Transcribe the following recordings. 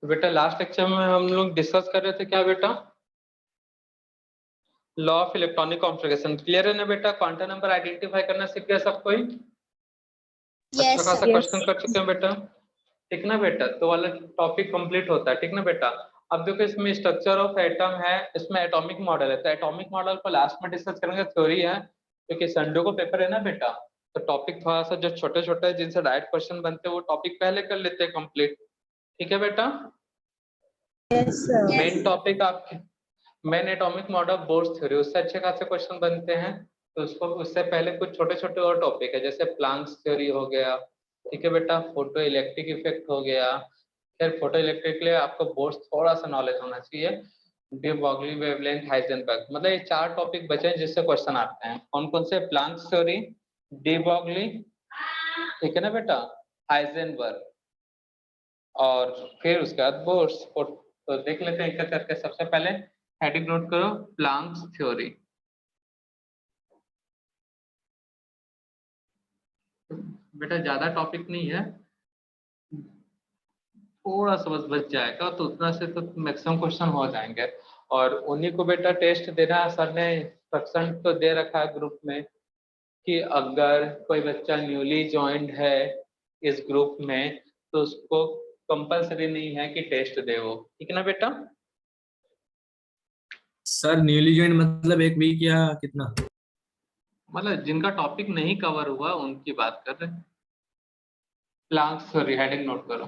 तो बेटा last lecture में हम लोग डिस्कस कर रहे थे क्या बेटा, law of electronic configuration. Clear है ना बेटा? क्वांटम नंबर आइडेंटिफाई करना सीख गया सब कोई? अच्छा खासा क्वेश्चन कर चुके हैं बेटा, ठीक ना बेटा? तो वाला टॉपिक कंप्लीट होता है, ठीक ना बेटा? अब देखो इसमें स्ट्रक्चर ऑफ एटम है, इसमें एटॉमिक मॉडल है, तो एटॉमिक मॉडल को लास्ट में डिस्कस करेंगे, थ्योरी है क्योंकि संडे को पेपर है ना बेटा, तो टॉपिक थोड़ा सा जो छोटे छोटे है जिनसे डायरेक्ट क्वेश्चन बनते हैं वो टॉपिक पहले कर लेते हैं कंप्लीट, ठीक है बेटा? मेन टॉपिक आपके main atomic model bourse theory, उससे अच्छे खासे क्वेश्चन बनते हैं, तो उसको उससे पहले कुछ छोटे छोटे और टॉपिक है जैसे प्लांक्स थ्योरी हो गया, ठीक है बेटा? फोटो इलेक्ट्रिक इफेक्ट हो गया। फिर फोटो इलेक्ट्रिक के लिए आपको बोर्स थोड़ा सा नॉलेज होना चाहिए, डी ब्रॉगली, वेवलेंथ, हाइजेनबर्ग, मतलब ये 4 टॉपिक बचे हैं जिससे क्वेश्चन आते हैं। कौन कौन से? प्लांक्स थ्योरी, डी ब्रॉगली, ठीक है ना बेटा, हाइजेनबर्ग, और फिर उसके बाद बोर्स। तो देख लेते हैं एक करके। सबसे पहले हेडिंग नोट करो, प्लांक्स थ्योरी। बेटा ज्यादा टॉपिक नहीं है, थोड़ा सा बस बच जाएगा, तो उतना से तो मैक्सिमम क्वेश्चन हो जाएंगे। और उन्हीं को बेटा टेस्ट देना, सर ने इंस्ट्रक्शन तो दे रखा है ग्रुप में कि अगर कोई बच्चा न्यूली ज्वाइंड है इस ग्रुप में तो उसको कंपलसरी नहीं है कि टेस्ट दे वो, ठीक है ना बेटा? सर न्यूली ज्वाइन मतलब 1 वीक या कितना? मतलब जिनका टॉपिक नहीं कवर हुआ उनकी बात कर रहे हैं। प्लांक्स थ्योरी हेडिंग नोट करो।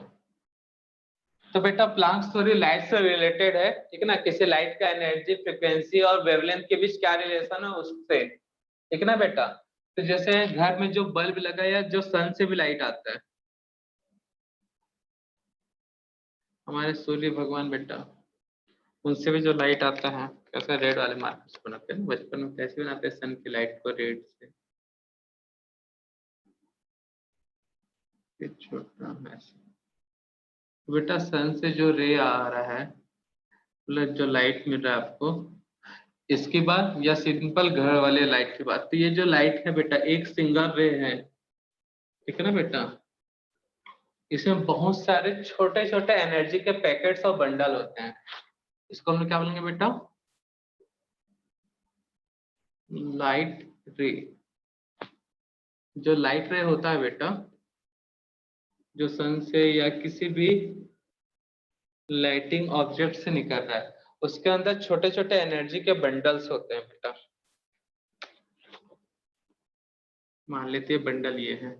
तो बेटा प्लांक्स थ्योरी लाइट से रिलेटेड है, ठीक है ना? किसी लाइट का एनर्जी, फ्रिक्वेंसी और वेवलेंथ के बीच क्या रिलेशन है उससे, ठीक है ना बेटा? तो जैसे घर में जो बल्ब लगा या जो सन से भी लाइट आता है, हमारे सूर्य भगवान बेटा, उनसे भी जो लाइट आता है, कैसे रेड वाले मार्कर्स बनाते हैं बचपन में, कैसे बनाते हैं सन की लाइट को रेड से, छोटा ऐसे। बेटा सन से जो रे आ रहा है, मतलब जो लाइट मिल रहा है आपको, इसकी बात या सिंपल घर वाले लाइट की बात, तो ये जो लाइट है बेटा एक सिंगल रे है, ठीक है ना बेटा? इसमें बहुत सारे छोटे छोटे एनर्जी के पैकेट्स और बंडल होते हैं, इसको हम लोग क्या बोलेंगे बेटा? लाइट रे। जो लाइट रे होता है बेटा, जो सन से या किसी भी लाइटिंग ऑब्जेक्ट से निकल रहा है, उसके अंदर छोटे छोटे एनर्जी के बंडल्स होते हैं बेटा। मान लेते हैं बंडल ये है,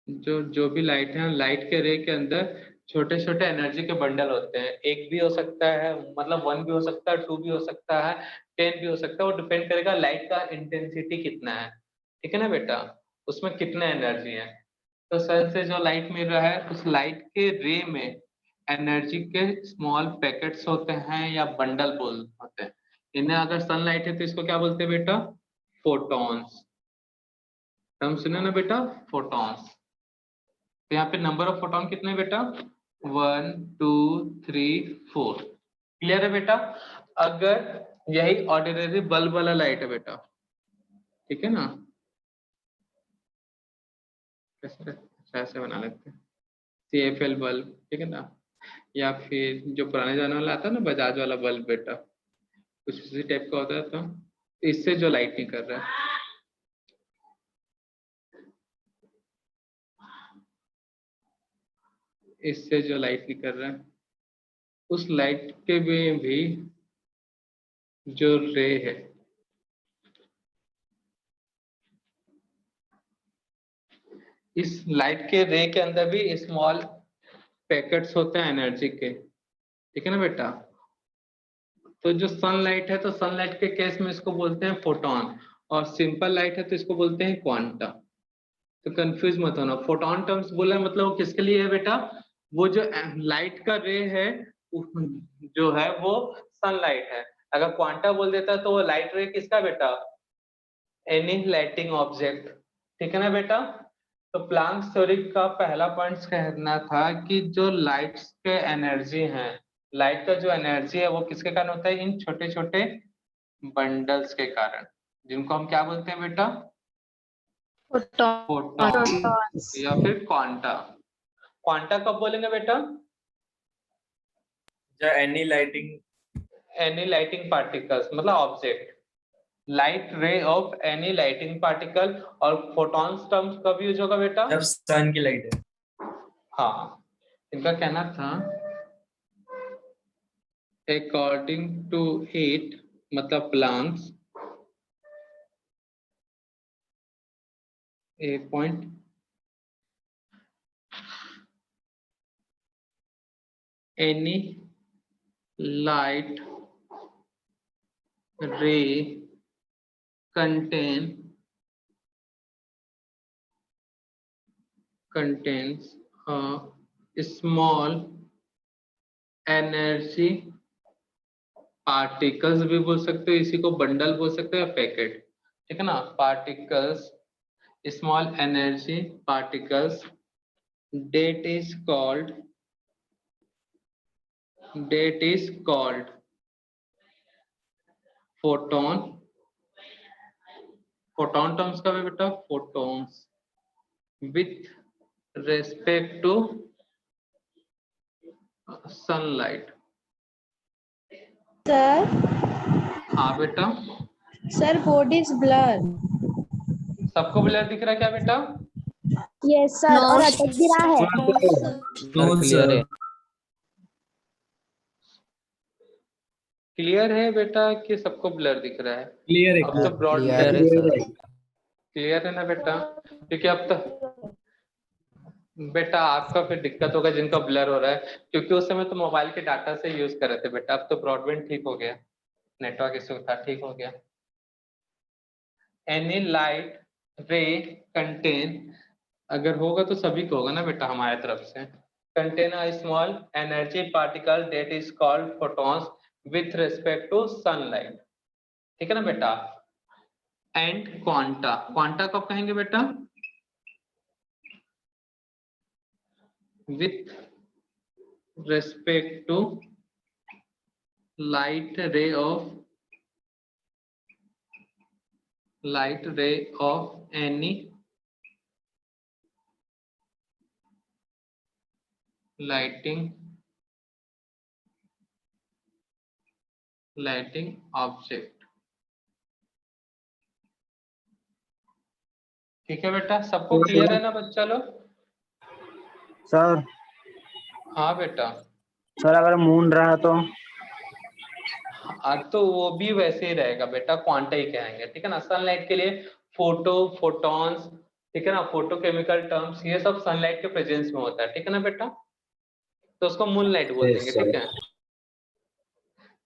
जो जो भी लाइट है, लाइट के रे के अंदर छोटे छोटे एनर्जी के बंडल होते हैं। एक भी हो सकता है, मतलब 1 भी हो सकता है, 2 भी हो सकता है, 10 भी हो सकता है, वो डिपेंड करेगा लाइट का इंटेंसिटी कितना है, ठीक है ना बेटा? उसमें कितने एनर्जी है। तो सन से जो लाइट मिल रहा है उस लाइट के रे में एनर्जी के स्मॉल पैकेट्स होते हैं या बंडल बोल होते हैं। इन्हें अगर सनलाइट है तो इसको क्या बोलते हैं बेटा? फोटॉन्स। हम सुने ना बेटा, फोटॉन्स। तो यहाँ पे नंबर ऑफ फोटॉन कितने बेटा? 1 2 3 4। क्लियर है बेटा? अगर यही ऑर्डिनरी बल्ब वाला लाइट है बेटा, ठीक है ना? कैसे ऐसे बना लेते हैं, CFL बल्ब, ठीक है ना? या फिर जो पुराने जमाने वाला आता है ना बजाज वाला बल्ब बेटा, कुछ इसी टाइप का होता है। तो इससे जो लाइट निकल रहा है, इससे जो लाइट निकल रहा है, उस लाइट के में भी जो रे है, इस लाइट के रे के अंदर भी स्मॉल पैकेट्स होते हैं एनर्जी के, ठीक है ना बेटा? तो जो सनलाइट है, तो सनलाइट के केस में इसको बोलते हैं फोटॉन, और सिंपल लाइट है तो इसको बोलते हैं क्वांटा। तो कंफ्यूज मत होना, फोटॉन टर्म्स बोला मतलब वो किसके लिए है बेटा? वो जो लाइट का रे है जो है वो सनलाइट है। अगर क्वांटा बोल देता तो वो लाइट रे किसका बेटा? एनी लाइटिंग ऑब्जेक्ट, ठीक है ना बेटा? तो प्लांक्स थ्योरी का पहला पॉइंट कहना था कि जो लाइट्स के एनर्जी हैं, लाइट का जो एनर्जी है वो किसके कारण होता है? इन छोटे छोटे बंडल्स के कारण, जिनको हम क्या बोलते हैं बेटा? फोटॉन या फिर क्वांटा। क्वांटा कब बोलेंगे बेटा? एनी लाइटिंग पार्टिकल्स मतलब object, light ray of any lighting particle. और फोटॉन्स टर्म्स कब यूज होगा बेटा? जब सन की लाइट है। हाँ, इनका कहना था अकॉर्डिंग टू हीट मतलब प्लांट्स ए पॉइंट एनी लाइट रे contains a small energy particles भी बोल सकते हो, इसी को बंडल बोल सकते हो, पैकेट, ठीक है ना। Particles, small energy particles, that is called photon. Photon terms का है बेटा photons with respect to sunlight. Sir हाँ बेटा, सर बोर्ड इज ब्लर। सबको ब्लर दिख रहा है क्या बेटा? यस सर, और अटक भी रहा है। नो क्लियर है। क्लियर है बेटा कि सबको ब्लर दिख रहा है? क्लियर है। अब तो ब्रॉड क्लियर है सर। क्लियर है ना बेटा? क्योंकि अब तो बेटा आपका फिर दिक्कत होगा जिनका ब्लर हो रहा है, क्योंकि उस समय तो मोबाइल के डाटा से यूज कर रहे थे बेटा। अब तो ब्रॉडबैंड ठीक हो गया, नेटवर्क इशू था, ठीक हो गया। एनी लाइट रे कंटेन, अगर होगा तो सभी को होगा ना बेटा हमारे तरफ से। Contain a small energy particle that is called photons with respect to sunlight, ठीक है ना बेटा। एंड क्वांटा, क्वांटा कब कहेंगे बेटा? with respect to light ray of any lighting object, ठीक है बेटा, सबको क्लियर है ना बच्चा लोग? सर हाँ बेटा। सर अगर मून रहा तो? तो वो भी वैसे ही रहेगा बेटा, क्वांटा ही कहेंगे, ठीक है ना। सनलाइट के लिए फोटो, फोटॉन्स, ठीक है ना, फोटोकेमिकल टर्म्स, ये सब सनलाइट के प्रेजेंस में होता है, ठीक है ना बेटा। तो उसको मूनलाइट बोल देंगे, ठीक है।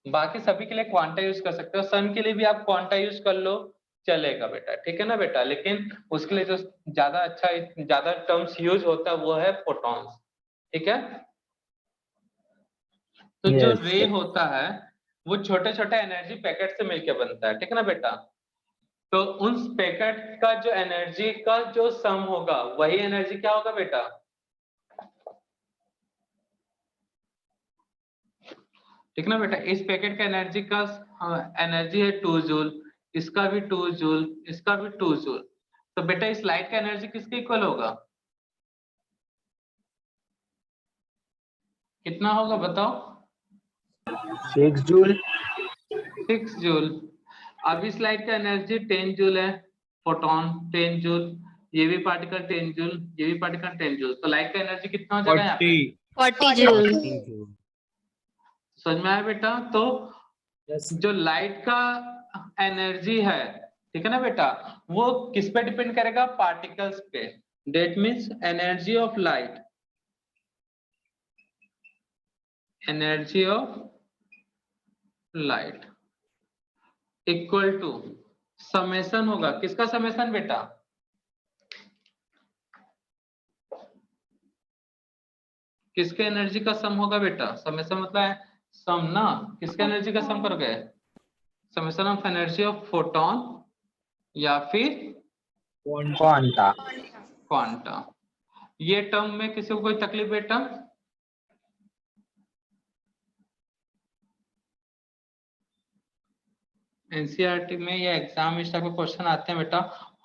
बाकी सभी के लिए क्वांटा यूज कर सकते हो, सन के लिए भी आप क्वांटा यूज कर लो, चलेगा बेटा, ठीक है ना बेटा। लेकिन उसके लिए जो ज्यादा टर्म्स यूज होता है वो है फोटॉन्स, ठीक है। तो जो रे होता है वो छोटे छोटे एनर्जी पैकेट से मिलकर बनता है, ठीक है ना बेटा। तो उन पैकेट का जो एनर्जी का जो सम होगा वही एनर्जी क्या होगा बेटा? ठीक ना बेटा। इस पैकेट का एनर्जी का एनर्जी है 2 जूल, इसका भी 2 जूल, इसका भी 2 जूल। तो बेटा इस लाइट का एनर्जी किसके इक्वल होगा? कितना होगा बताओ? 6 जूल। 6 जूल। अब इस लाइट का एनर्जी 10 जूल है, फोटोन 10 जूल, ये भी पार्टिकल 10 जूल, ये भी पार्टिकल 10 जूल। तो लाइट का एनर्जी कितना हो जाएगा यहाँ पे? 40 जूल। समझ में आया बेटा? तो जो लाइट का एनर्जी है, ठीक है ना बेटा, वो किस पे डिपेंड करेगा? पार्टिकल्स पे। That means energy of light, energy of light equal to summation होगा। किसका समेशन बेटा? किसके एनर्जी का सम होगा बेटा? समेशन मतलब है सम ना, किसके एनर्जी का सम करोगे? Summation of energy of photon या फिर क्वांटा। ये टर्म में किसी को कोई तकलीफ बेटा? एनसीईआरटी में या एग्जाम में इस टाइप के क्वेश्चन आते हैं बेटा।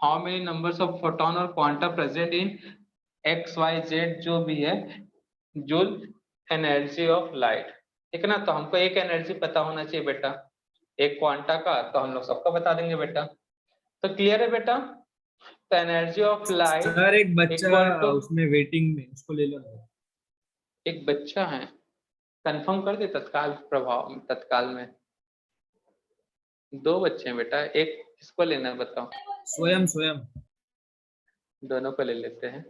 How many numbers of photon और quanta present in X Y Z जो भी है जूल एनर्जी ऑफ लाइट, ठीक है ना। तो हमको एक एनर्जी पता होना चाहिए बेटा, एक क्वांटा का, तो हम लोग सबका बता देंगे बेटा। तो क्लियर है बेटा। तो एनर्जी ऑफ लाइट सर एक बच्चा इक्वल टू, उसमें वेटिंग में, उसको ले लो। एक बच्चा है, कंफर्म कर दे तत्काल प्रभाव, तत्काल में 2 बच्चे हैं बेटा, एक किसको लेना है बताओ। स्वयं स्वयं। दोनों को ले लेते हैं।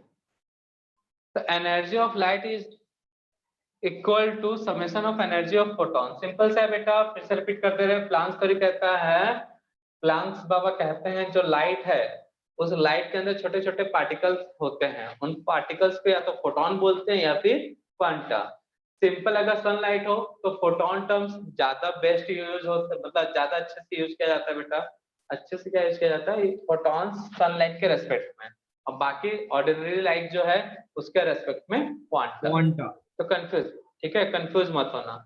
तो energy of light is equal to summation of energy of photon. Simple सा है बेटा, फिर से रिपीट कर दे रहे हैं। प्लांक्स थ्योरी कहता है, प्लांक्स बाबा कहते हैं जो लाइट है, उस लाइट के अंदर छोटे छोटे पार्टिकल्स होते हैं, उन पार्टिकल्स को या तो फोटॉन बोलते हैं या फिर क्वांटा। सिंपल, अगर सनलाइट हो तो फोटॉन टर्म्स ज्यादा बेस्ट यूज होता है, मतलब ज्यादा अच्छे से यूज किया जाता है बेटा। अच्छे से क्या यूज किया जाता है, फोटॉन्स सनलाइट के रेस्पेक्ट में, और बाकी ऑर्डिनरी लाइट जो है उसके रेस्पेक्ट में क्वांटा। क्वांटा। तो कंफ्यूज, ठीक है, कंफ्यूज मत होना।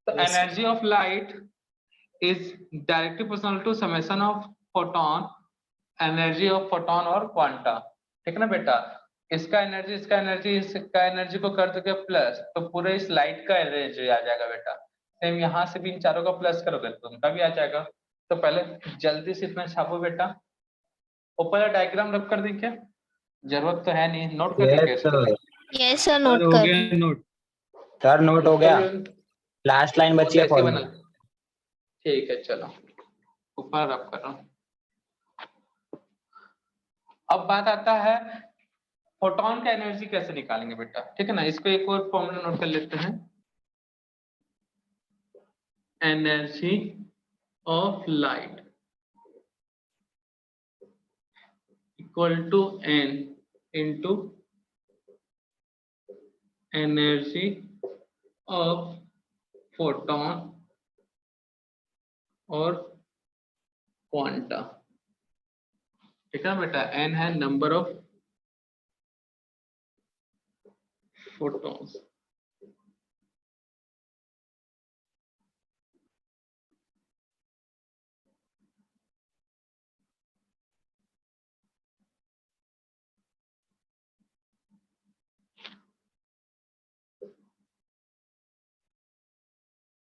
तो Yes, sir. Energy of light is directly proportional to summation of photon, energy of photon और क्वांटा, ठीक है ना बेटा। इसका एनर्जी, इसका एनर्जी, इसका एनर्जी को कर दोगे प्लस, तो पूरे इस लाइट का एनर्जी आ जाएगा बेटा। सेम यहाँ से भी इन चारों का प्लस करोगे तो उनका भी आ जाएगा। तो पहले जल्दी से इतना छापो बेटा। ऊपर डायग्राम रख कर दें क्या, जरूरत तो है नहीं, नोट कर लेंगे यस इसको। Sir. Yes sir, sir note हो कर गया नोट। सर नोट हो गया, लास्ट लाइन वो बची तो है ऐसे ही फॉर्मूला। बना, ठीक है चलो ऊपर रब कर रहा हूँ। अब बात आता है फोटॉन का एनर्जी कैसे निकालेंगे बेटा, ठीक है ना। इसको एक और फॉर्मूला नोट कर लेते हैं, energy of light equal to n into energy of photon और क्वांटा, ठीक है बेटा। एन है number of photons,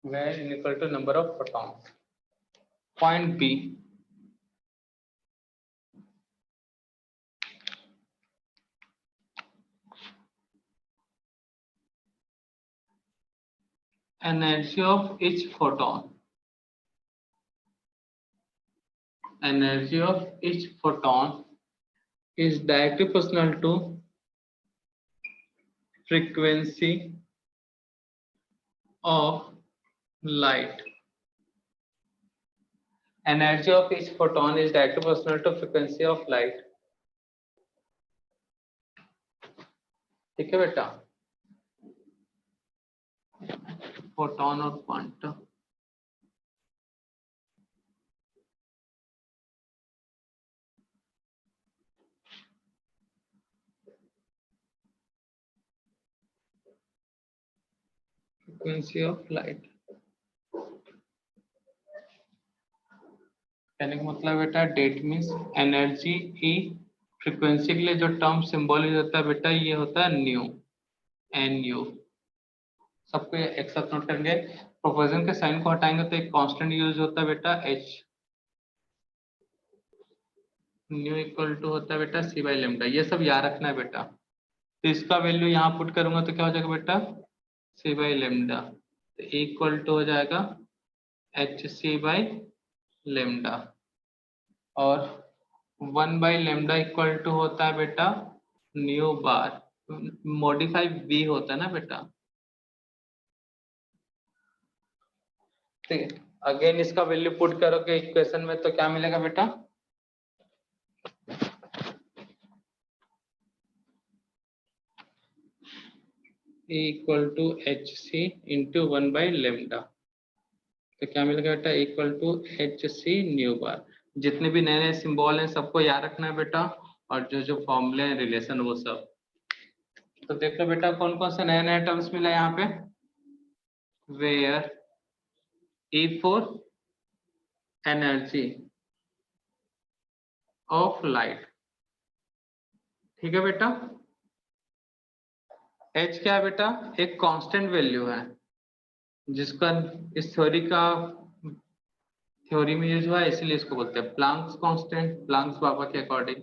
where n equal to number of photons. Point B, energy of each photon, energy of each photon is directly proportional to frequency of light. Energy of each photon is directly proportional to frequency of light, ठीक है बेटा। Photon और quanta, frequency of light, कहने का मतलब बेटा date means energy की frequency के लिए जो टर्म सिंबल यूज होता है बेटा, ये होता है न्यू, एन यू। सबको एक साथ नोट करेंगे। प्रोपोर्शन के साइन को हटाएंगे तो एक कांस्टेंट यूज होता है बेटा एच, न्यू इक्वल टू होता है बेटा सी बाई लेमडा। ये सब याद रखना है बेटा। तो इसका वैल्यू यहाँ पुट करूंगा तो क्या हो जाएगा बेटा, सी बाई लेमडा, तो इक्वल टू हो जाएगा एच सी बाई लेमडा, और 1 बाई लेमडा इक्वल टू होता है बेटा न्यू बार, मॉडिफाई बी होता है ना बेटा। ठीक है, अगेन इसका वैल्यू पुट करोगे इक्वेशन में तो क्या मिलेगा बेटा, A equal to H C into 1 by lambda, तो क्या मिलेगा बेटा equal to H C nu bar. जितने भी नए नए सिंबल हैं सबको याद रखना है बेटा, और जो जो फॉर्मूले हैं रिलेशन वो सब। तो देखो बेटा कौन कौन से नए नए टर्म्स मिला यहाँ पे, where E for energy of light, ठीक है बेटा। h क्या है बेटा, एक कांस्टेंट वैल्यू है जिसका इस थ्योरी में यूज हुआ है, इसीलिए इसको बोलते हैं प्लांक्स कांस्टेंट, प्लांक्स बाबा के अकॉर्डिंग।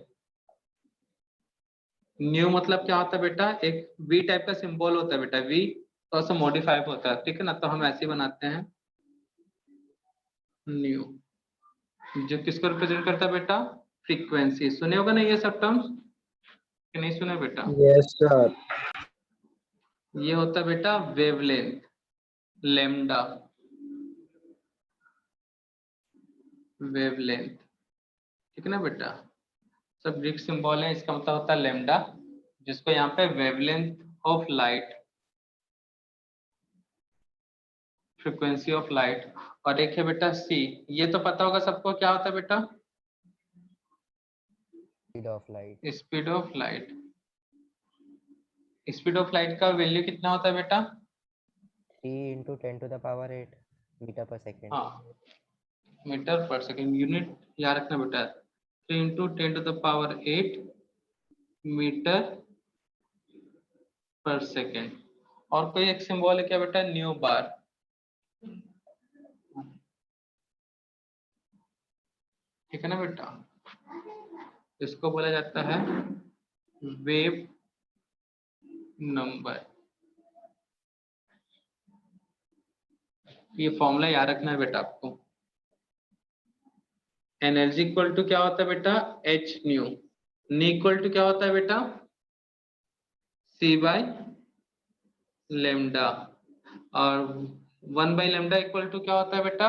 न्यू मतलब क्या होता है बेटा, एक वी टाइप का सिंबल होता है बेटा, वी थोड़ा सा मॉडिफाई होता है, ठीक है ना, तो हम ऐसे ही बनाते हैं न्यू, जो किसको रिप्रेजेंट करता है बेटा, फ्रीक्वेंसी। सुने होगा ना ये सब टर्म्स कि नहीं सुने बेटा? Yes sir. ये होता है बेटा वेवलेंथ, लेमडा, वेवलेंथ, ठीक है ना बेटा, सब ग्रीक सिंबल है, इसका मतलब होता है लेमडा, जिसको यहाँ पे wavelength of light, frequency of light. और एक है बेटा सी, ये तो पता होगा सबको, क्या होता है बेटा, speed of light. Speed of light. Speed of light का वैल्यू कितना होता है बेटा, 3 × 10⁸ मीटर पर सेकेंड। हाँ, मीटर पर सेकेंड, यूनिट याद रखना बेटा, 3 × 10⁸ मीटर पर सेकेंड। और कोई एक सिंबल है क्या बेटा, न्यू बार, ठीक है ना बेटा, इसको बोला जाता है वेव नंबर। ये फॉर्मूला याद रखना है बेटा आपको। एनर्जी इक्वल टू क्या होता है बेटा, h nu, nu equal to क्या होता है बेटा, सी बाय लेमडा, और 1/λ इक्वल टू क्या होता है बेटा,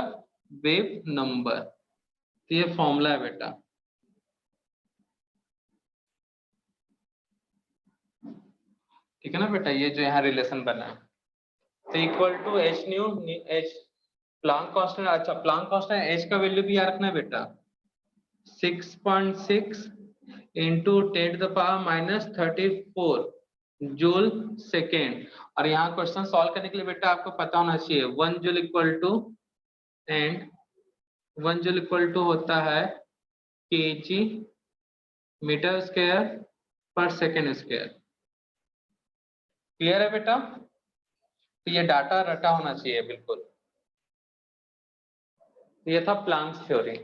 वेव नंबर। तो ये फॉर्मूला है बेटा, ठीक है ना बेटा, ये जो यहाँ रिलेशन बना है, तो equal to h nu, h Planck constant. अच्छा, प्लांक कांस्टेंट एच का वैल्यू भी याद रखना है बेटा, 6.6 इंटू 10⁻⁻34 जूल सेकेंड। और यहाँ क्वेश्चन सॉल्व करने के लिए बेटा आपको पता होना चाहिए 1 joule equal to, and 1 joule equal to होता है केजी मीटर स्क्वायर पर सेकेंड स्क्वायर। क्लियर है बेटा? तो ये डाटा रटा होना चाहिए बिल्कुल। ये था प्लांक्स थ्योरी।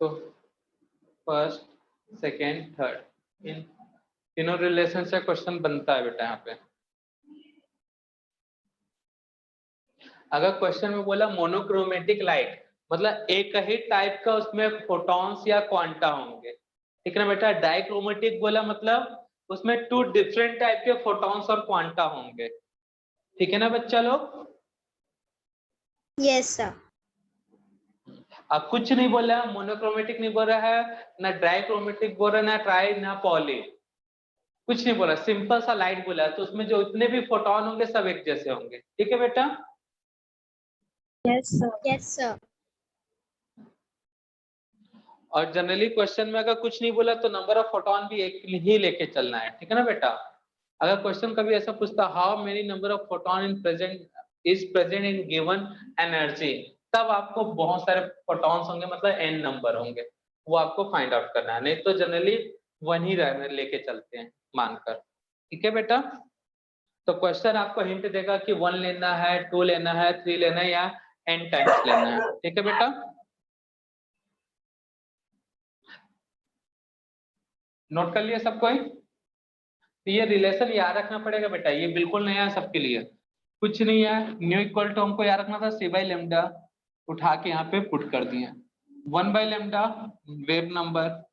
तो फर्स्ट, सेकेंड, थर्ड, इन तीनों रिलेशन से क्वेश्चन बनता है बेटा। यहाँ पे अगर क्वेश्चन में बोला मोनोक्रोमेटिक लाइट, मतलब एक ही टाइप का उसमें फोटॉन्स या क्वांटा होंगे, ठीक है ना बेटा। डाइक्रोमेटिक बोला मतलब उसमें 2 डिफरेंट टाइप के फोटॉन्स और क्वांटा होंगे, ठीक है ना बच्चा लोग? Yes sir. अब कुछ नहीं बोला, मोनोक्रोमेटिक नहीं बोल रहा है, ना डाइक्रोमेटिक बोल रहा है, ना ट्राई, ना पॉली, कुछ नहीं बोला, सिंपल सा लाइट बोला, तो उसमें जो इतने भी फोटॉन होंगे सब एक जैसे होंगे, ठीक है बेटा? Yes sir. Yes sir. और जनरली क्वेश्चन में अगर कुछ नहीं बोला तो नंबर ऑफ फोटॉन भी एक ही लेके चलना है, ठीक है ना बेटा? अगर क्वेश्चन कभी ऐसा पूछता how many number of photon is present in given energy, तब आपको बहुत सारे फोटॉन्स होंगे, मतलब n नंबर होंगे, वो आपको फाइंड आउट करना है, नहीं तो जनरली 1 ही लेके चलते हैं मानकर, ठीक है बेटा? तो क्वेश्चन आपको हिंट देगा कि 1 लेना है, 2 लेना है, 3 लेना है, या n टाइम्स लेना है, ठीक है बेटा? नोट कर लिया सब कोई? तो ये रिलेशन याद रखना पड़ेगा बेटा, ये बिल्कुल नया है सबके लिए, कुछ नहीं है। न्यू इक्वल टू हमको याद रखना था c/λ, उठा के यहाँ पे पुट कर दिए। 1/λ वेव नंबर,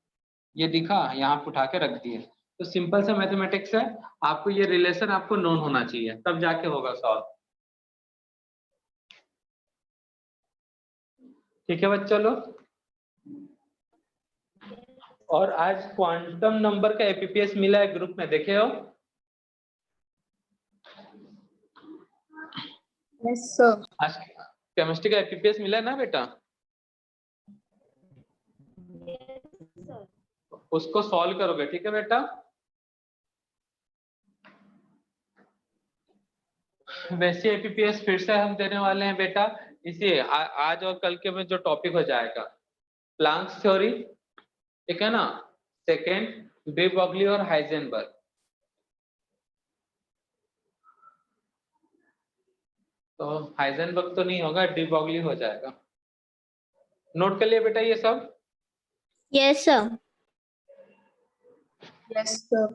ये दिखा, यहाँ पे उठा के रख दिए। तो सिंपल सा मैथमेटिक्स है, आपको ये रिलेशन आपको नोन होना चाहिए, तब जाके होगा सॉल्व, ठीक है बच्चों लोग? और आज क्वांटम नंबर का एपीपीएस मिला है ग्रुप में, देखे हो? Yes sir. आज केमिस्ट्री का एपीपीएस मिला है ना बेटा? उसको सॉल्व करोगे, ठीक है बेटा? वैसे एपीपीएस फिर से हम देने वाले हैं बेटा, इसी आज और कल के में जो टॉपिक हो जाएगा, प्लांक्स थ्योरी, ठीक है ना। सेकेंड डी ब्रॉगली और हाइजेनबर्ग। तो हाइजेनबर्ग तो नहीं होगा, डी ब्रॉगली हो जाएगा। नोट कर लिया बेटा ये सब। Yes, sir. Yes, sir.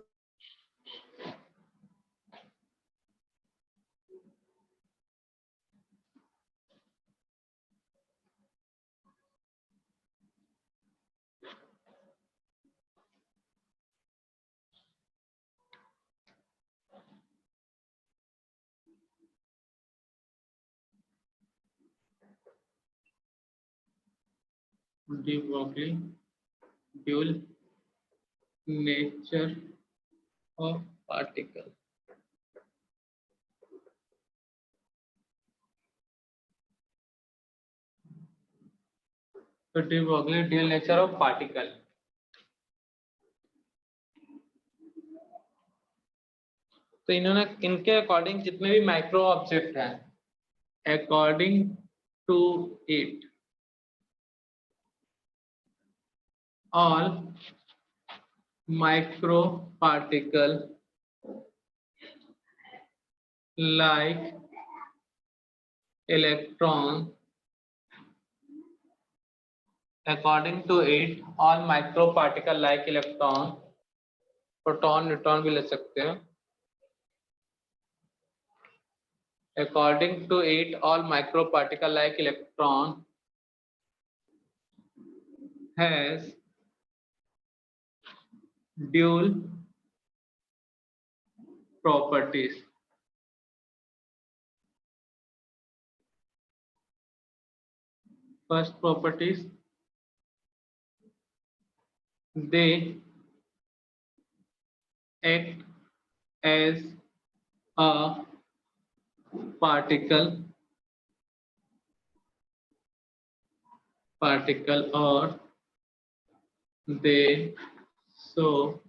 De Broglie dual nature of particle. तो de Broglie dual nature of particle. तो इन्होंने इनके अकॉर्डिंग जितने भी माइक्रो ऑब्जेक्ट हैं, according to it all micro particle like electron, according to it all microparticle like electron, proton, neutron भी ले सकते हैं। according to it all microparticle like electron has dual properties। First properties, they act as a particle or they show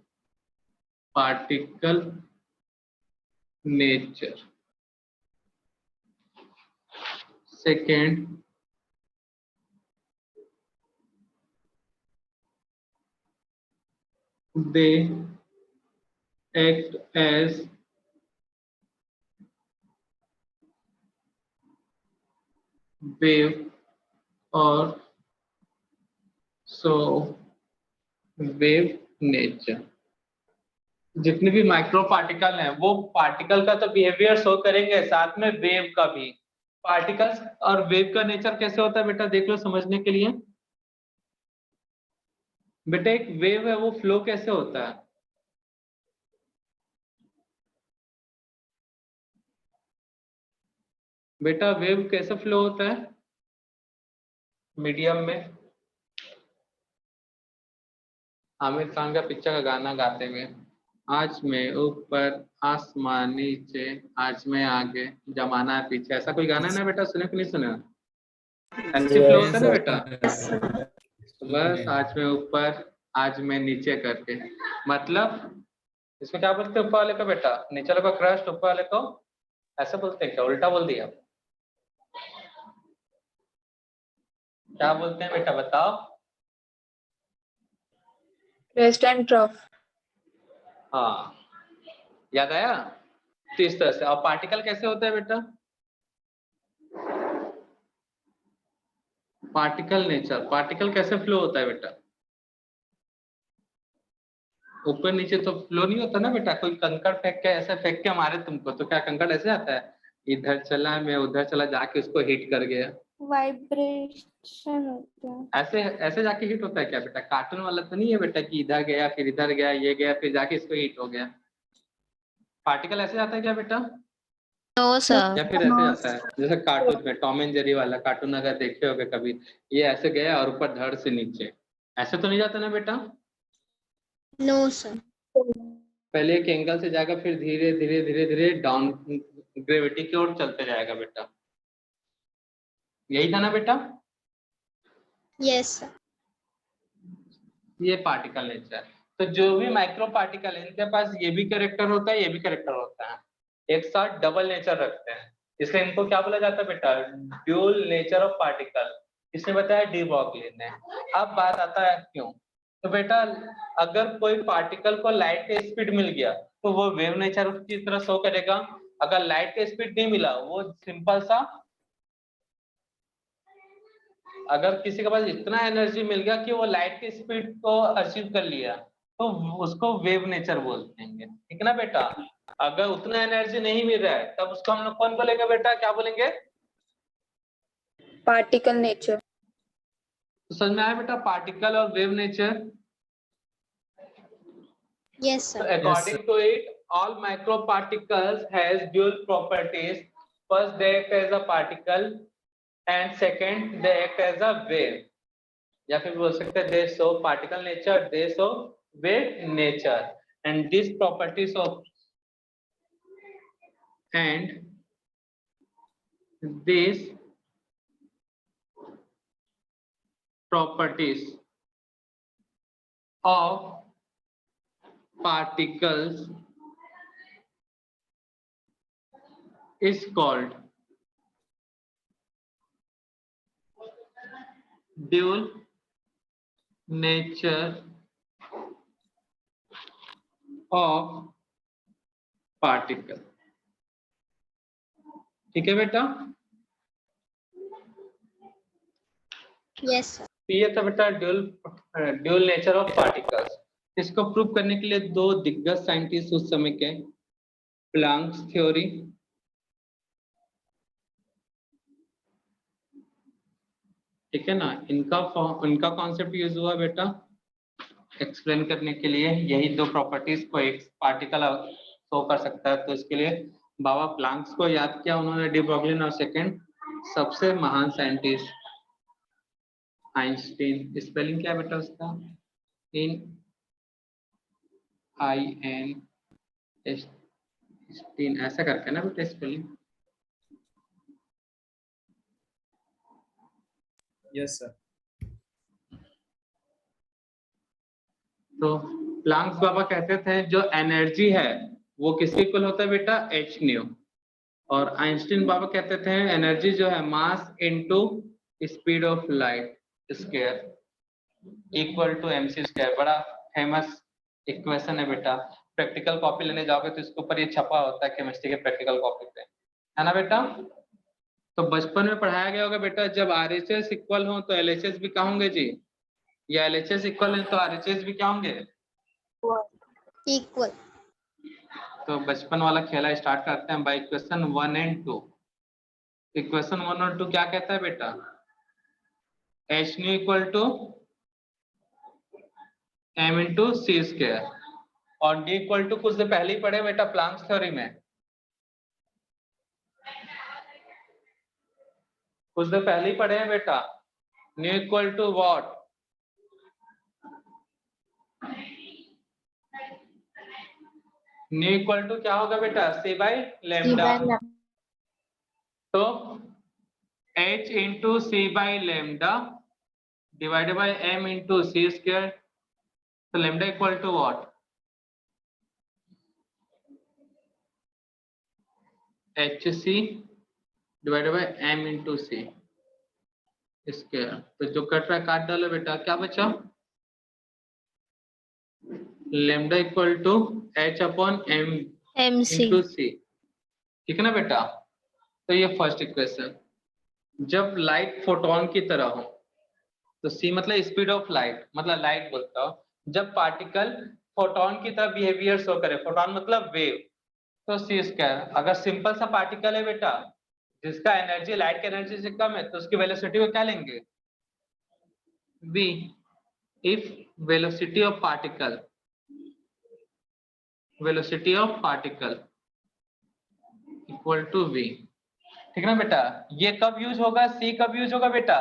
particle nature। Second, they act as wave or so wave nature। जितने भी micro particle हैं वो particle का तो behaviour show करेंगे, साथ में wave का भी। पार्टिकल्स और वेव का नेचर कैसे होता है बेटा देख लो समझने के लिए। बेटा एक वेव है वो फ्लो कैसे होता है? बेटा वेव कैसे फ्लो होता है मीडियम में? आमिर खान का पिक्चर का गाना गाते हुए, आज मैं ऊपर आसमान नीचे, आज मैं आगे जमाना पीछे, ऐसा कोई गाना है ना बेटा, सुने कि नहीं सुने? ऐसे फ्लो होता है ना बेटा। तो बस आज मैं ऊपर आज मैं नीचे करके, मतलब इसमें क्या बोलते हैं ऊपर वाले को बेटा? नीचे वाले को क्रस्ट, ऊपर वाले को ऐसे बोलते हैं क्या? उल्टा बोल दिया। क्या बोलते हैं बेटा बताओ? Crest and trough. हाँ याद आया? तो इस तरह से। और पार्टिकल कैसे होता है बेटा? पार्टिकल नेचर, पार्टिकल कैसे फ्लो होता है बेटा? ऊपर नीचे तो फ्लो नहीं होता ना बेटा। कोई कंकड़ फेंक के ऐसे फेंक के मारे तुमको तो क्या कंकड़ ऐसे आता है? इधर चला मैं उधर चला, जाके उसको हिट कर गया। वाइब्रेशन होता है। ऐसे ऐसे जाके हिट होता है क्या बेटा? कार्टून वाला तो नहीं है बेटा कि इधर गया फिर इधर गया, ये गया फिर जाके इसको हिट हो गया। पार्टिकल ऐसे जाता है क्या बेटा? No sir. या फिर ऐसे जाता है जैसे कार्टून में टॉम एंड जेरी वाला कार्टून अगर देखे होगे कभी, ये ऐसे गया और ऊपर धड़ से नीचे, ऐसे तो नहीं जाता ना बेटा? No sir. पहले एक एंगल से जाएगा फिर धीरे धीरे धीरे धीरे डाउन ग्रेविटी की ओर चलते जाएगा बेटा। यही था ना बेटा? Yes sir. ये पार्टिकल नेचर। तो जो भी माइक्रो पार्टिकल है इनके पास ये भी कैरेक्टर होता है, ये भी कैरेक्टर होता है, एक साथ डबल नेचर रखते हैं, इसलिए इनको क्या बोला जाता है बेटा? Dual nature of particle. इसने बताया डी ब्रॉगली ने। अब बात आता है क्यों। तो बेटा अगर कोई पार्टिकल को लाइट का स्पीड मिल गया तो वो वेव नेचर की तरह शो करेगा। अगर लाइट का स्पीड नहीं मिला, वो सिंपल सा, अगर किसी के पास इतना एनर्जी मिल गया कि वो लाइट की स्पीड को अचीव कर लिया तो उसको वेव नेचर बोलते हैं, ठीक ना बेटा। अगर उतना एनर्जी नहीं मिल रहा है तब उसको हम लोग कौन बोलेंगे बेटा, क्या बोलेंगे? Particle nature. तो समझ में आया बेटा पार्टिकल और wave nature? Yes, So sir. according to it, all microparticles has dual properties. First, they act as a particle, and second, they act as a wave. या फिर बोल सकते हैं they show particle nature, they show wave nature, and these properties of particles is called dual nature of particle। ठीक है बेटा? Yes, sir. ये था बेटा ड्यूल नेचर ऑफ पार्टिकल्स। इसको प्रूव करने के लिए दो दिग्गज साइंटिस्ट उस समय के, प्लांक्स थ्योरी, ठीक है ना, इनका कॉन्सेप्ट यूज हुआ बेटा एक्सप्लेन करने के लिए। यही दो प्रॉपर्टीज को एक पार्टिकल शो कर सकता है, तो इसके लिए बाबा प्लांक्स को याद किया उन्होंने, डी ब्रॉगली, और सेकंड सबसे महान साइंटिस्ट आइंस्टीन। स्पेलिंग क्या है बेटा उसका? IN ऐसा करके ना बेटा स्पेलिंग। Yes sir. तो प्लांक्स बाबा कहते थे जो एनर्जी है वो किसके इक्वल होता है बेटा? h nu. और आइंस्टीन बाबा कहते थे एनर्जी जो है mass into speed of light square equal to mc square. बड़ा फेमस इक्वेशन है बेटा, प्रैक्टिकल कॉपी लेने जाओगे तो इसके ऊपर ये छपा होता है केमिस्ट्री के प्रैक्टिकल कॉपी पे, है ना बेटा। तो बचपन में पढ़ाया गया होगा बेटा जब RHS इक्वल हो तो LHS भी क्या होंगे जी, या LHS इक्वल है तो RHS भी क्या होंगे? Equal. तो बचपन वाला खेला स्टार्ट करते हैं बाय इक्वेशन 1 और 2। इक्वेशन 1 और 2 क्या कहता है बेटा? h nu equal to m into C square, और d इक्वल टू कुछ देर पहले ही पढ़े बेटा प्लांक्स थ्योरी में, कुछ देर पहले ही पढ़े हैं बेटा। Nu equal to what? Nu equal to क्या होगा बेटा? c by lambda. तो h into C by lambda divided by m into C square. तो lambda equal to what? hc divided by m into C square. तो जो cut रहा है काट डालो बेटा, क्या बचा? Lambda equal to h upon m MC. Into C, ठीक है ना बेटा। तो ये फर्स्ट इक्वेशन। जब लाइट फोटोन की तरह हो तो c मतलब स्पीड ऑफ लाइट, मतलब लाइट बोलता हूं, जब पार्टिकल फोटोन की तरह बिहेवियर शो करे, फोटोन मतलब वेव, तो c स्क्वायर। अगर सिंपल सा पार्टिकल है बेटा जिसका एनर्जी लाइट की एनर्जी से कम है तो उसकी वेलोसिटी को क्या लेंगे? v। If velocity of particle equal to v, ठीक है ना बेटा। ये कब यूज होगा? c कब यूज होगा बेटा?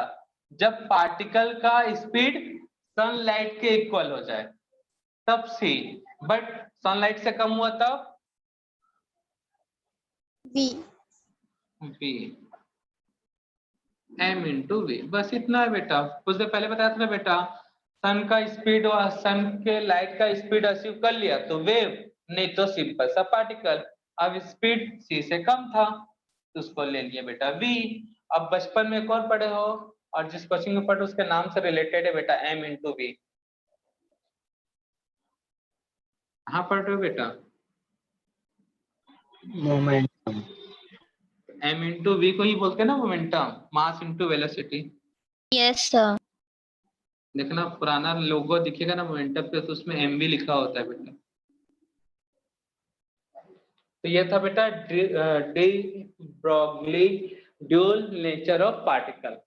जब पार्टिकल का स्पीड सनलाइट के इक्वल हो जाए तब c, बट सनलाइट से कम हुआ तब V. v m into v. बस इतना है बेटा। कुछ देर पहले बताया था ना बेटा, सन का स्पीड और सन के लाइट का स्पीड अचीव कर लिया तो वेव, नहीं तो सिंपल सा पार्टिकल। अब स्पीड c से कम था तो उसको ले लिया बेटा v। अब बचपन में एक और पढ़े हो और जिस कोचिंग में पढ़े उसके नाम से रिलेटेड है बेटा m इंटू वी। कहाँ पढ़ रहे हो बेटा? मोमेंटम। m इंटू वी को ही बोलते हैं ना momentum, mass into velocity. Yes sir. देखना पुराना लोगो दिखेगा ना मोमेंटम पे, तो उसमें एम भी लिखा होता है बेटा। तो ये था बेटा de Broglie dual nature of particle.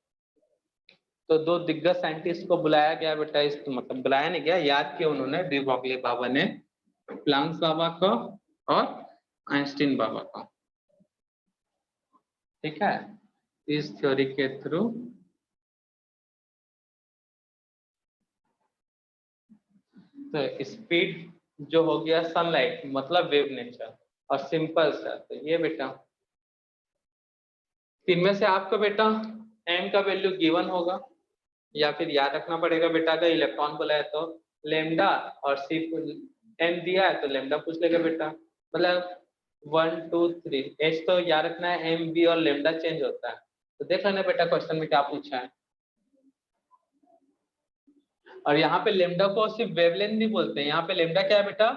तो दो दिग्गज साइंटिस्ट को बुलाया गया बेटा, इस मतलब बुलाया नहीं गया, याद किया उन्होंने, डी ब्रॉगली बाबा ने प्लांक्स बाबा को और आइंस्टीन बाबा को। ठीक है, इस थ्योरी के थ्रू तो स्पीड जो हो गया सनलाइट मतलब वेव नेचर और सिंपल सा, तो ये बेटा इनमें से आपको बेटा m का वैल्यू गिवन होगा या फिर याद रखना पड़ेगा बेटा, अगर इलेक्ट्रॉन बोला है तो लेमडा और सी m दिया है तो लेमडा पूछ लेगा बेटा, मतलब 1 2 3 h तो याद रखना है, m b और लेमडा चेंज होता है। तो देख लेना बेटा क्वेश्चन में क्या पूछा है। और यहाँ पे लेमडा को सिर्फ वेवलेंथ नहीं बोलते हैं, यहाँ पे लेमडा क्या है बेटा?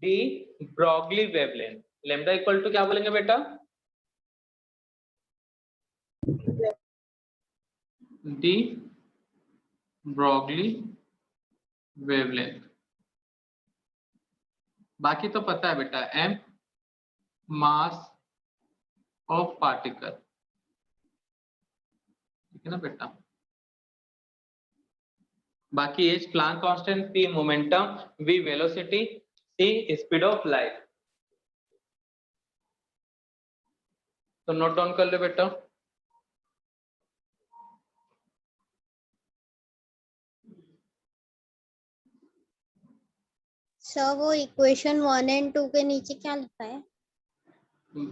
De Broglie wavelength. Lambda equal to क्या बोलेंगे बेटा? De Broglie wavelength. बाकी तो पता है बेटा, m मास ऑफ पार्टिकल, ठीक है ना बेटा। बाकी H Planck constant, p momentum, v velocity, c speed of light. तो नोट डाउन कर ले बेटा। सर वो इक्वेशन 1 एंड 2 के नीचे क्या लिखा है?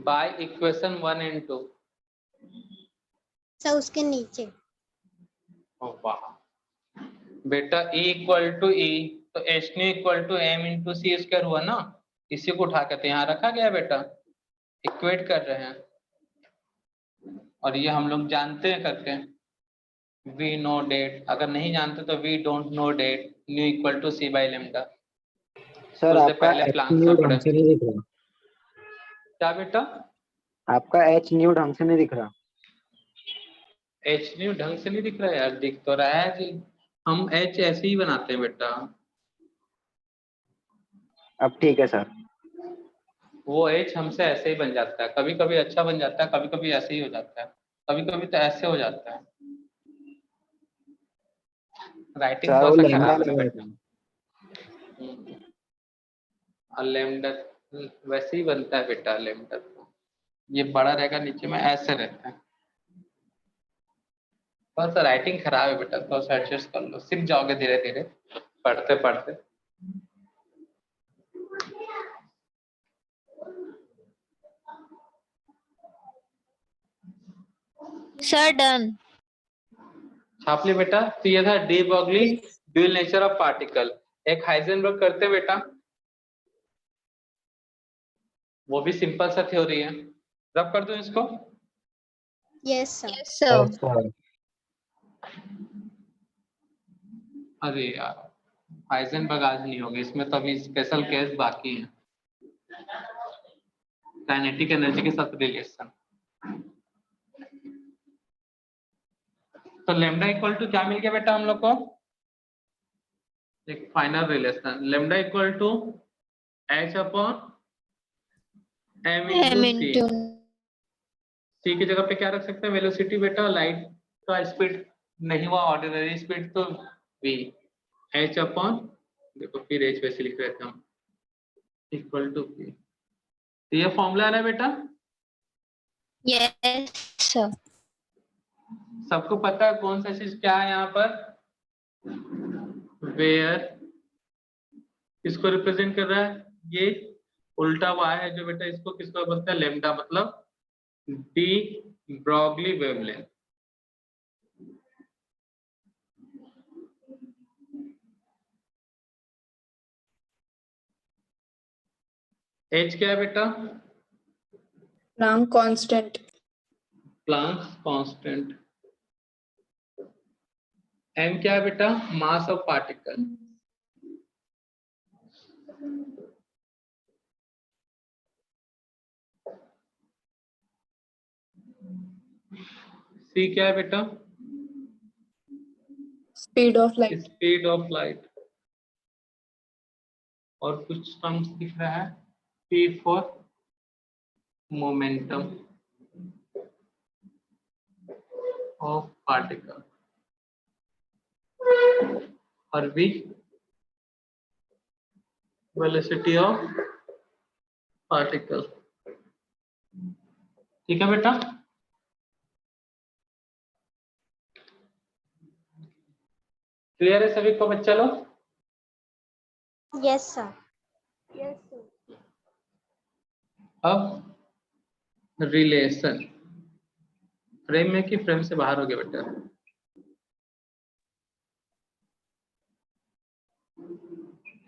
By equation 1 and 2। सर उसके नीचे। ओ वाह बेटा, E इक्वल टू ई तो h nu equal to m into C square हुआ ना, इसी को उठा के तो यहाँ रखा गया बेटा, इक्वेट कर रहे हैं। और ये हम लोग जानते हैं करके, वी नो डेट, अगर नहीं जानते तो we don't know that nu equal to c by lambda. Sir उससे आपका पहले एच प्लांक न्यू का ढंग से नहीं दिख रहा। क्या बेटा? आपका एच न्यू ढंग से नहीं दिख रहा। एच न्यू ढंग से नहीं दिख रहा है यार, दिख तो रहा है जी, हम एच ऐसे ही बनाते हैं बेटा। अब ठीक है सर। वो एच हमसे ऐसे ही बन जाता है, कभी कभी अच्छा बन जाता है, कभी कभी ऐसे ही हो जाता है, कभी कभी तो ऐसे हो जाता है। राइटिंग सर थोड़ा वो सा लेमडा खराब है लगा बेटा। और लेमडा वैसे ही बनता है बेटा, लेमडा तो ये बड़ा रहेगा, नीचे में ऐसे रहता है। थोड़ा सा राइटिंग खराब है बेटा, थोड़ा सा एडजस्ट कर लो, सीख जाओगे धीरे धीरे पढ़ते पढ़ते। Sir done. छाप लिया बेटा। तो ये था D Broglie dual nature of particle. एक हाइजेनबर्ग करते बेटा, वो भी सिंपल सा थ्योरी है, रब कर दूं इसको। Yes sir. सर अरे यार हाइजेनबर्ग आज नहीं होगी, इसमें तो अभी स्पेशल केस बाकी है, काइनेटिक एनर्जी के साथ रिलेशन। तो लेमडा इक्वल टू क्या मिल गया बेटा हम लोग को? एक final relation, lambda equal to H upon M into C की जगह पे क्या रख सकते हैं? वेलोसिटी बेटा, लाइट का स्पीड नहीं हुआ ऑर्डिनरी स्पीड तो v, h अपॉन, देखो फिर h वैसे लिख रहे थे हम, इक्वल टू v। तो ये फॉर्मूला है ना बेटा, यस सर। सबको पता है कौन सा चीज क्या है यहाँ पर? वेयर किसको रिप्रेजेंट कर रहा है? ये उल्टा y है जो बेटा, इसको किसको बोलते हैं? लेमडा, मतलब डी ब्रॉगली वेवलेंथ। h क्या है बेटा? Planck constant. Planck's constant. m क्या है बेटा? Mass of particle. सी क्या है बेटा? Speed of light. Speed of light. और कुछ टर्म्स दिख रहा है, P for momentum of particle और वी वेलोसिटी ऑफ पार्टिकल। ठीक है बेटा? क्लियर है सभी को बच्चा लोग? Yes, sir. Yes, sir. अब रिलेशन फ्रेम में कि फ्रेम से बाहर हो गया बेटा?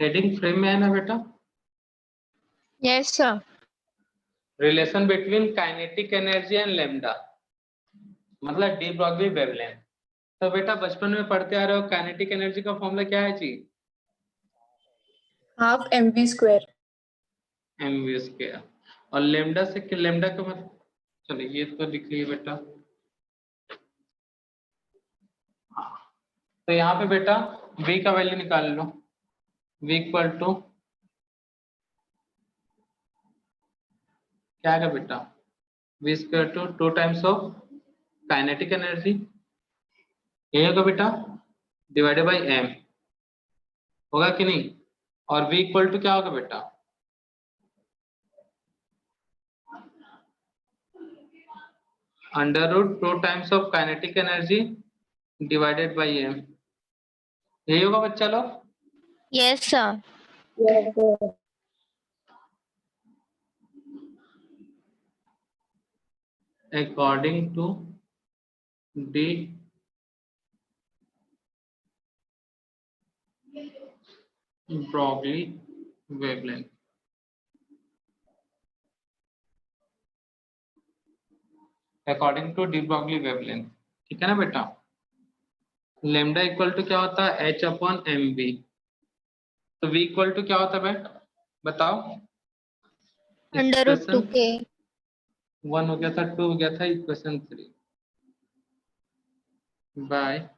हेडिंग फ्रेम में है ना बेटा? Yes, sir. Relation between kinetic energy and lambda, मतलब डी ब्रॉगली वेवलेंथ। तो बेटा बचपन में पढ़ते आ रहे हो, काइनेटिक एनर्जी का फॉर्मूला क्या है जी? Half mv square. mv square. और लैम्डा से लैम्डा का मतलब, चलो ये तो लिख लिया बेटा। हाँ, तो यहाँ पे बेटा v का वैल्यू निकाल लो। v इक्वल टू क्या है बेटा? v square to 2 times of kinetic energy, यही होगा बेटा, डिवाइडेड बाई m, होगा कि नहीं? और v इक्वल टू क्या होगा बेटा? Under root 2 times of kinetic energy divided by m, यही होगा बच्चा लोग? Yes, sir. Yes, sir. According to de Broglie wavelength, according to de Broglie wavelength. ठीक है ना बेटा? लेमडा इक्वल टू क्या होता है? h upon m v. तो v इक्वल टू क्या होता है बेटा, बताओ? Under root 2K. 1 हो गया था, 2 हो गया था, इक्वेशन 3 बाय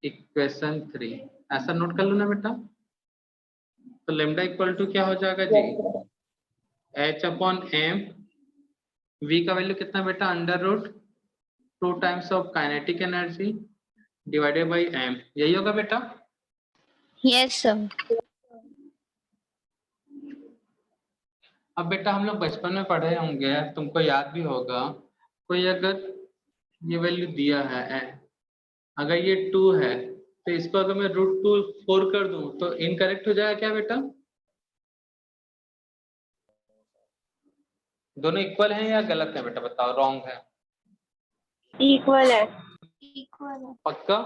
इक्वेशन 3, ऐसा नोट कर लो ना बेटा। तो लेमडा इक्वल टू क्या हो जाएगा जी? h अपॉन एम, v का वैल्यू कितना बेटा? Under root 2 times of kinetic energy divided by m, यही होगा बेटा? Yes, sir. अब बेटा हम लोग बचपन में पढ़े होंगे, तुमको याद भी होगा, कोई अगर ये वैल्यू दिया है, अगर ये 2 है तो इसको अगर मैं रूट 2 4 कर दूं तो इनकरेक्ट हो जाएगा क्या बेटा? दोनों इक्वल हैं या गलत है बेटा, बताओ? रॉन्ग है? Equal है. Equal है. पक्का?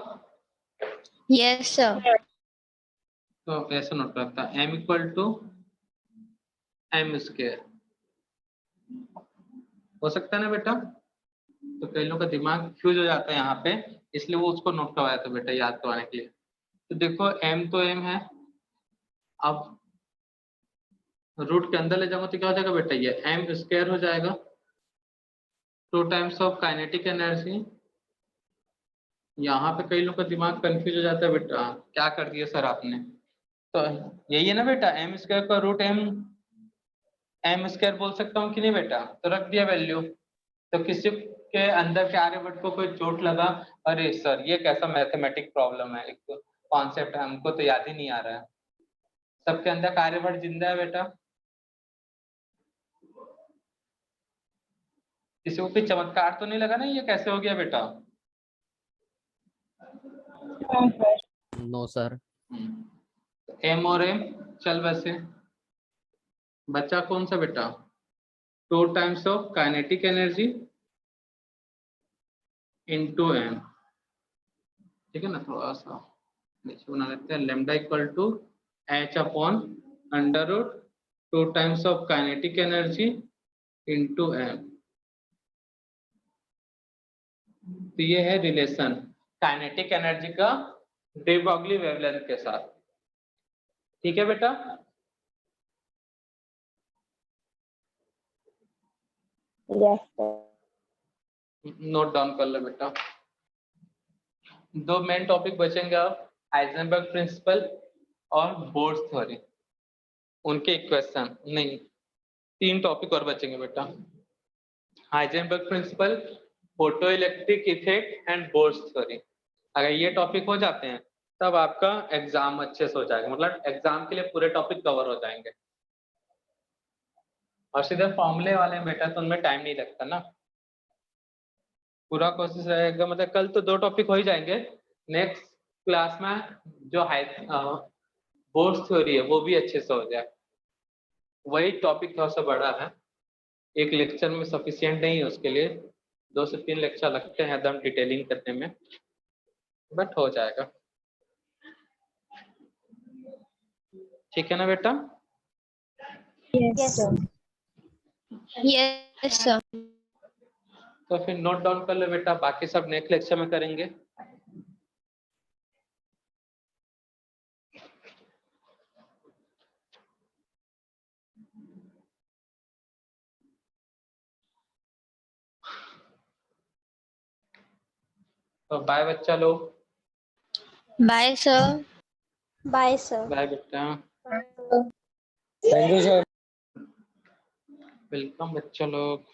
Yes, sir. तो ऐसा नोट करता है, m equal to m square, हो सकता है ना बेटा? तो कई लोगों का दिमाग फ्यूज हो जाता है यहाँ पे, इसलिए वो उसको नोट करवाया था बेटा, याद करवाने के लिए। तो देखो m तो m है, अब रूट के अंदर ले जाऊंगा तो क्या हो जाएगा बेटा? ये m स्क्वायर हो जाएगा, 2 टाइम्स ऑफ काइनेटिक एनर्जी। यहाँ पे कई लोगों का दिमाग कंफ्यूज हो जाता है बेटा, क्या कर दिया सर आपने? तो यही है ना बेटा, m स्क्वायर का रूट m स्क्वायर बोल सकता हूँ कि नहीं बेटा? तो रख दिया वैल्यू। तो किसी के अंदर के आर्यभट्ट को कोई चोट लगा, अरे सर ये कैसा मैथमेटिक प्रॉब्लम है, एक कॉन्सेप्ट है हमको तो याद ही नहीं आ रहा है। सबके अंदर का आर्यभट्ट जिंदा है बेटा? किसी को कोई चमत्कार तो नहीं लगा ना, ये कैसे हो गया बेटा? No sir. m और m चल वैसे बच्चा कौन सा बेटा? 2 times of kinetic energy into m, ठीक है ना? थोड़ा सा नीचे बना लेते हैं, lambda equal to h upon under root 2 times of kinetic energy into m। तो ये है रिलेशन काइनेटिक एनर्जी का डी ब्रॉगली वेवलेंथ के साथ। ठीक है बेटा? Yes, sir. नोट डाउन कर लो बेटा। दो मेन टॉपिक बचेंगे अब, हाइजेनबर्ग प्रिंसिपल और बोर्स थ्योरी, उनके इक्वेशन नहीं, 3 टॉपिक और बचेंगे बेटा, Heisenberg principle, photoelectric effect and Bohr's theory. अगर ये टॉपिक हो जाते हैं तब आपका एग्जाम अच्छे से हो जाएगा, मतलब एग्जाम के लिए पूरे टॉपिक कवर हो जाएंगे। और सीधे फॉर्मूले वाले बेटा तो उनमें टाइम नहीं लगता ना, पूरा कोशिश रहेगा, मतलब कल तो 2 टॉपिक हो ही जाएंगे, नेक्स्ट क्लास में जो बोर्स थ्योरी है वो भी अच्छे से हो जाए। वही टॉपिक थोड़ा सा बड़ा है, एक लेक्चर में सफिशिएंट नहीं है, उसके लिए 2 से 3 लेक्चर लगते हैं एकदम डिटेलिंग करने में, बट हो जाएगा। ठीक है ना बेटा? Yes, sir. Yes, sir. तो फिर नोट डाउन कर लो बेटा, बाकी सब नेक्स्ट लेक्चर में करेंगे। तो बाय बच्चा लोग, Bye, sir. Bye, sir. Bye बेटा, थैंक यू सर। वेलकम बच्चा लोग।